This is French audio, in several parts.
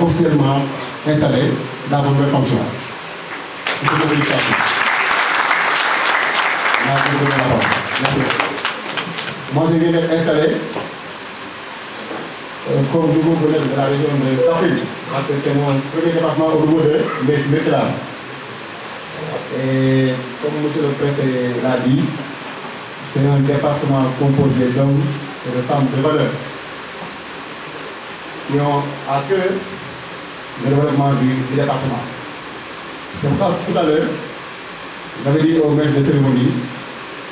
officiellement installé dans votre nouvelle fonction. Merci. Moi, je viens d'être installé comme nouveau gouverneur de la région de Kaffrine, parce que c'est mon premier département au niveau de Birkelane. Et comme M. le préfet l'a dit, c'est un département composé d'hommes et de femmes de valeur qui ont à cœur le développement du département. C'est pourquoi tout à l'heure, j'avais dit au maître de cérémonie,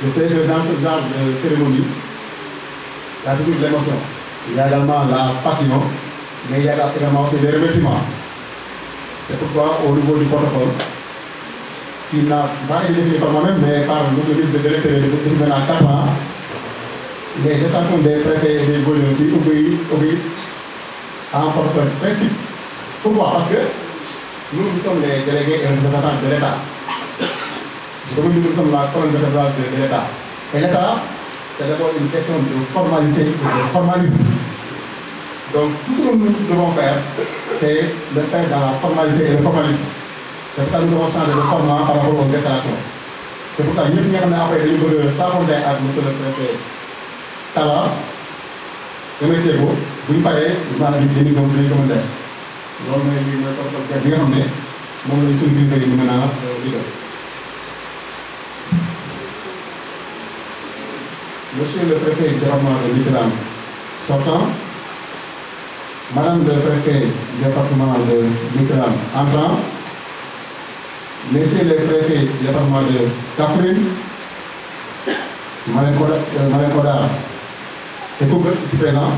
je sais que dans ce genre de cérémonie, il y a toujours de l'émotion. Il y a également la passion, mais il y a également aussi les remerciements. C'est pourquoi, au niveau du protocole, qui n'a pas été défini par moi-même, mais par M. le ministre de l'Intérieur depuis maintenant 4 ans, les extensions des préfets et des gouverneurs aussi obéissent à un protocole principe. Pourquoi? Parce que nous sommes les délégués et représentants de l'État. Nous sommes la colonne vertébrale de l'État. Et l'État, c'est d'abord une question de formalité et de formalisme. Donc, tout ce que nous devons faire, c'est le faire dans la formalité et le formalisme. C'est pourquoi nous avons changé de format par rapport aux installations. C'est pourquoi nous avons après des niveaux de s'aborder avec M. le préfet Tala, remerciez-vous, vous ne parlez pas de des niveaux de commentaires. Donc, nous avons fait Monsieur le préfet du département de Birkelane sortant, Madame le préfet du département de Birkelane entrant, Messieurs les préfets du département de Kaffrine, Madame Koda et Koukout ici présent,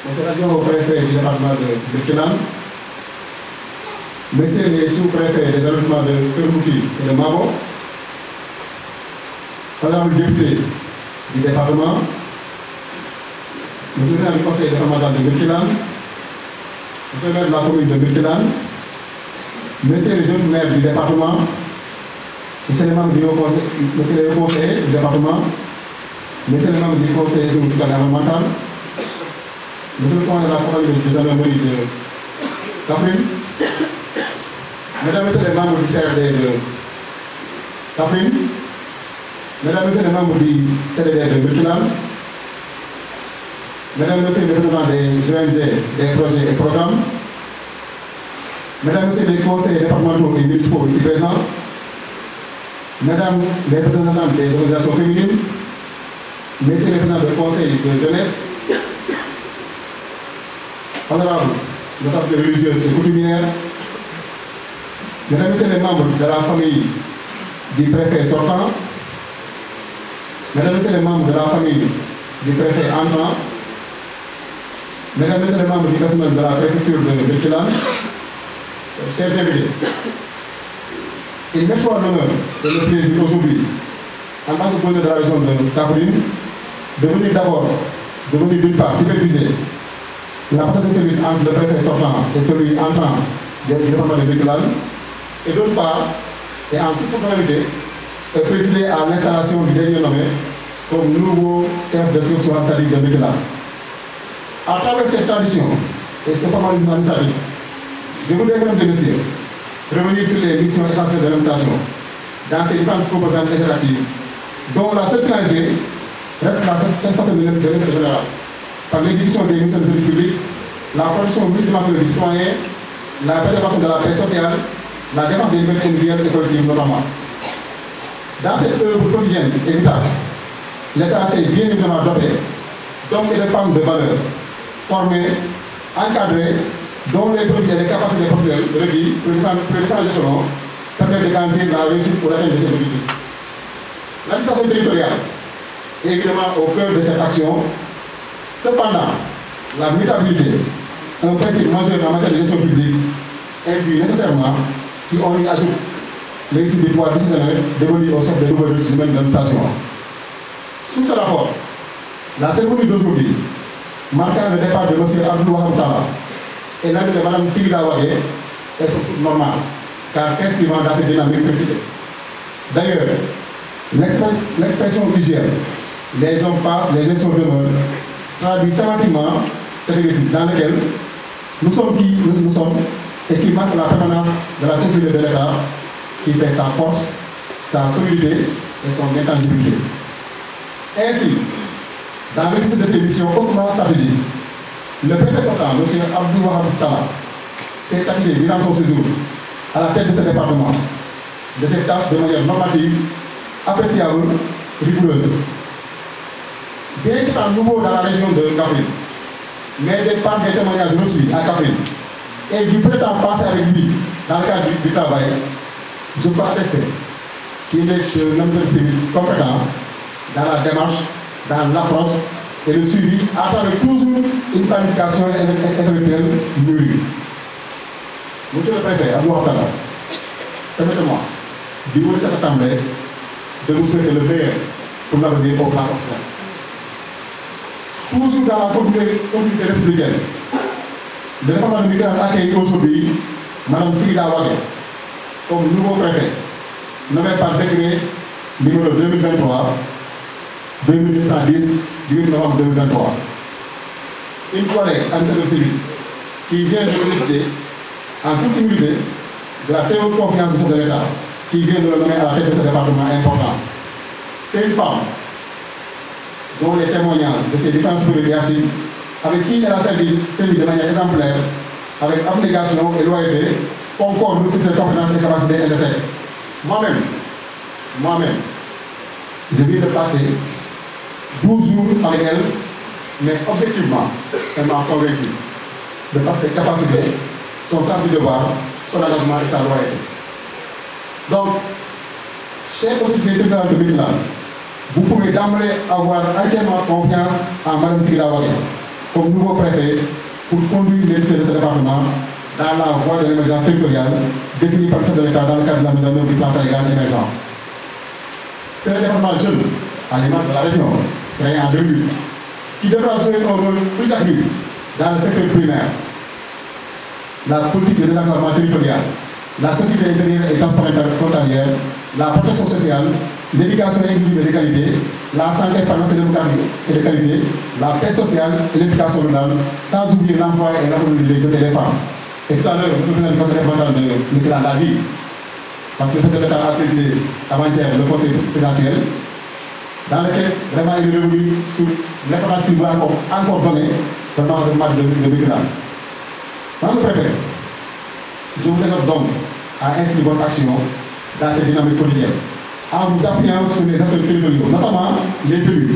Monsieur l'adjoint au préfet du département de Birkelane, Messieurs les sous-préfets des arrondissements de Kermouki et de Mabo, honorable député du département, Monsieur le maire du conseil départemental de Birkelane, Monsieur le maire de la commune de Birkelane, Monsieur les autres maires du département, Monsieur les membres du conseil, Monsieur les conseillers du département, Monsieur les membres du conseil municipal environnemental, Monsieur le commandant de la compagnie de gendarmerie de Kaffrine, Mesdames et Messieurs les membres du CRD de Kaffrine, Mesdames et Messieurs les membres du CDD de Birkelane, Mesdames et Messieurs les représentants des ONG, des projets et programmes, Mesdames et Messieurs les conseillers départementaux et municipaux ici présents, Mesdames les représentantes des organisations féminines, Messieurs les représentants du conseil de jeunesse, honorables notables religieuses et coutumières, Mesdames et Messieurs les membres de la famille du préfet sortant, Mesdames et Messieurs les membres de la famille du préfet entrant, Mesdames et Messieurs les membres du personnel de la préfecture de Birkelane, chers invités, il m'est soit l'honneur et le plaisir aujourd'hui, en tant que gouverneur de la région de Kaffrine, de venir d'une part superviser la passation de service entre le préfet sortant et celui entrant du département de Birkelane, et d'autre part, et en toute responsabilité, présider à l'installation du dernier nommé comme nouveau chef de service de Birkelane. À travers cette tradition et ce formalisme administratif, je voudrais, mesdames et messieurs, revenir sur les missions essentielles de l'administration dans ces différentes composantes interactives, dont la seule finalité reste la satisfaction de l'intérêt général par l'exécution des missions de service public, la protection multidimensionnelle du citoyen, la préservation de la paix sociale, la défense des libertés individuelles et collectives notamment. Dans cette œuvre quotidienne et vitale, l'État s'est bien évidemment doté d'hommes et de femmes de valeur, formés, encadrés, dont les profils et les capacités professionnelles requis pour les différents échelons permettent de garantir la réussite pour l'atteinte de ces objectifs. L'administration territoriale est évidemment au cœur de cette action. Cependant, la mutabilité, un principe majeur en matière de gestion publique, induit nécessairement, si on y ajoute l'exercice du pouvoir décisionnel dévolu au chef des nouvelles ressources humaines de l'administration. Sous ce rapport, la cérémonie d'aujourd'hui, marquant le départ de M. Abdou Wahab Tala et l'arrivée de Mme Tigda Wagé, est surtout normale, car s'inscrivant dans cette dynamique précitée. D'ailleurs, l'expression usuelle, les hommes passent, les gestions demeurent, traduit sémantiquement cet exercice dans lequel nous sommes qui nous sommes et qui marque la permanence de la structure de l'État qui fait sa force, sa solidité et son intangibilité. Ainsi, dans l'exercice de ces missions hautement stratégiques, le préfet sortant, M. Abdou Wahab Tala, s'est acquitté durant son séjour à la tête de ce département de cette tâche de manière normative, appréciable, rigoureuse. Bien qu'étant nouveau dans la région de Kaffrine, mais par des témoignages reçus à Kaffrine et du peu de temps passé avec lui dans le cadre du travail, je peux attester qu'il est un homme civil compétent dans la démarche, dans l'approche et le suivi à travers toujours une planification intellectuelle mûrie. Monsieur le préfet, Abdou Wahab, permettez-moi, du haut de cette assemblée, de vous souhaiter le meilleur pour l'avenir au plan professionnel. Toujours dans la continuité républicaine, le département de Migration accueille aujourd'hui Mme Tigida Wage comme nouveau préfet, nommé par décret numéro 2023-2210 du 8 novembre 2023. Une collègue administrative civile qui vient de bénéficier en toute humilité de la très haute confiance du chef de l'État qui vient de le nommer à la tête de ce département important. C'est une femme dont les témoignages de ses différents supérieurs hiérarchiques, avec qui elle a servi de manière exemplaire, avec abnégation et loyauté, concordent sur ses compétences et capacités intrinsèques. Moi-même, je viens de passer 12 jours avec elle, mais objectivement, elle m'a convaincu de par ses capacités, son sens du devoir, son engagement et sa loyauté. Donc, chers autorités territoriales de Médina, vous pouvez d'emblée avoir entièrement confiance en Mme Tigida Wage comme nouveau préfet pour conduire les de ce département dans la voie de l'émergence territoriale définie par le chef de l'État dans le cadre de la mise en œuvre du plan Sénégal émergent. C'est un département jeune, à l'image de la région, créé en 2008, qui devra jouer un rôle plus actif dans le secteur primaire, la politique de désenclavement territorial, la sécurité intérieure et transfrontalière, la protection sociale, l'éducation inclusive et de qualité, la santé pharmaceutique et de qualité, la paix sociale et l'éducation rurale, sans oublier l'emploi et l'autonomie des jeunes et des femmes. Et tout à l'heure, M. le président du Conseil départemental de Nicolas l'a dit, parce que ce l'État a présidé avant-hier le Conseil présidentiel, dans lequel vraiment il est revenu sur l'importance qu'il doit encore donner vraiment au département de Nicolas. Madame le préfet, je vous invite donc à inscrire votre action dans cette dynamique quotidienne, en vous appuyant sur les acteurs territoriaux, notamment les élus,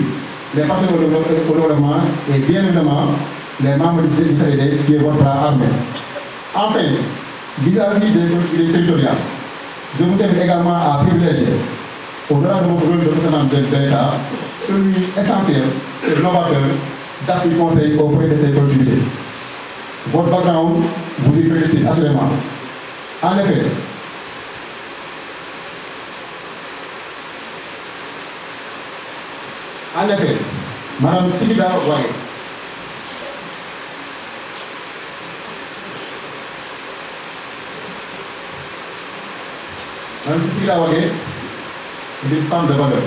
les partenaires au développement et bien évidemment les membres du CDD qui est votre bras armé. Enfin, vis-à-vis des collectivités territoriales, je vous invite également à privilégier, au-delà de votre rôle de représentant de l'État, celui essentiel et novateur d'appui conseil auprès de ces collectivités. Votre background vous y félicite assurément. En effet, Mme Tigida Wage est une femme de valeur,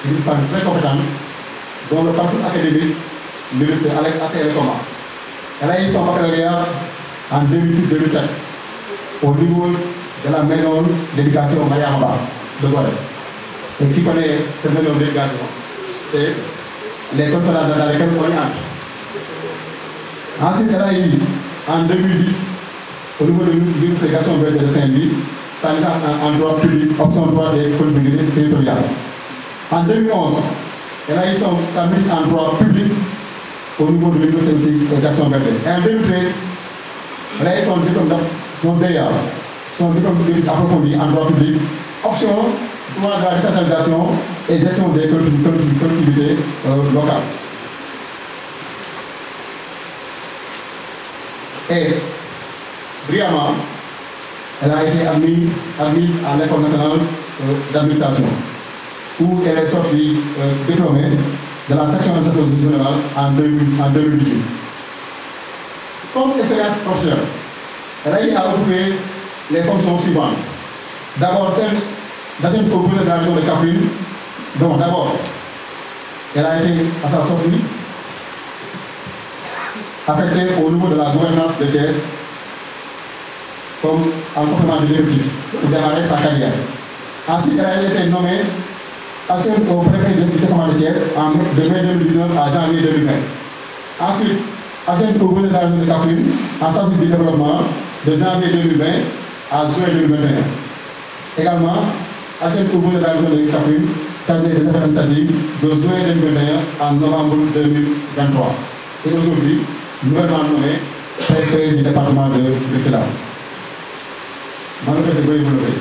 une femme très compétente, dont le parcours académique lui reste assez éloquent. Elle a eu son baccalauréat en 2006-2007 au niveau de la maison d'éducation Mayamba de Gorée. Et qui connaît cette maison d'éducation, c'est les conditions dans lesquelles on y entre. Ensuite, elle a eu en 2010, au niveau de l'Université Gaston Berger de Saint-Louis, sa licence en droit public, option droit des collectivités territoriales. En 2011, elle a eu sa mise en droit public au niveau de l'Université Gaston Berger. Et en 2013, elle a eu son diplôme, son diplôme approfondi en droit public, option droit de la décentralisation et gestion des collectivités locales. Et brillamment, elle a été admise à l'École nationale d'administration, où elle est sortie diplômée de la section d'administration générale en 2018. Comme expérience professionnelle, elle a eu à occuper les fonctions suivantes. D'abord, celle d'ancienne proposition de la région de Kaffrine. Donc, d'abord, elle a été à sa sortie affecté au niveau de la gouvernance de Thiès comme en complément de l'effectif pour démarrer sa carrière. Ensuite, elle a été nommée adjointe au préfet du département de Thiès de mai 2019 à janvier 2020. Ensuite, adjointe au gouverneur de la région de Kaffrine en charge du développement de janvier 2020 à juin 2021. Également, adjointe au gouverneur de la région de Kaffrine chargée des affaires administratives de juin 2021 à novembre 2023. Et aujourd'hui, nouvellement nommé préfet du département de Birkelane. Manifeste de développer.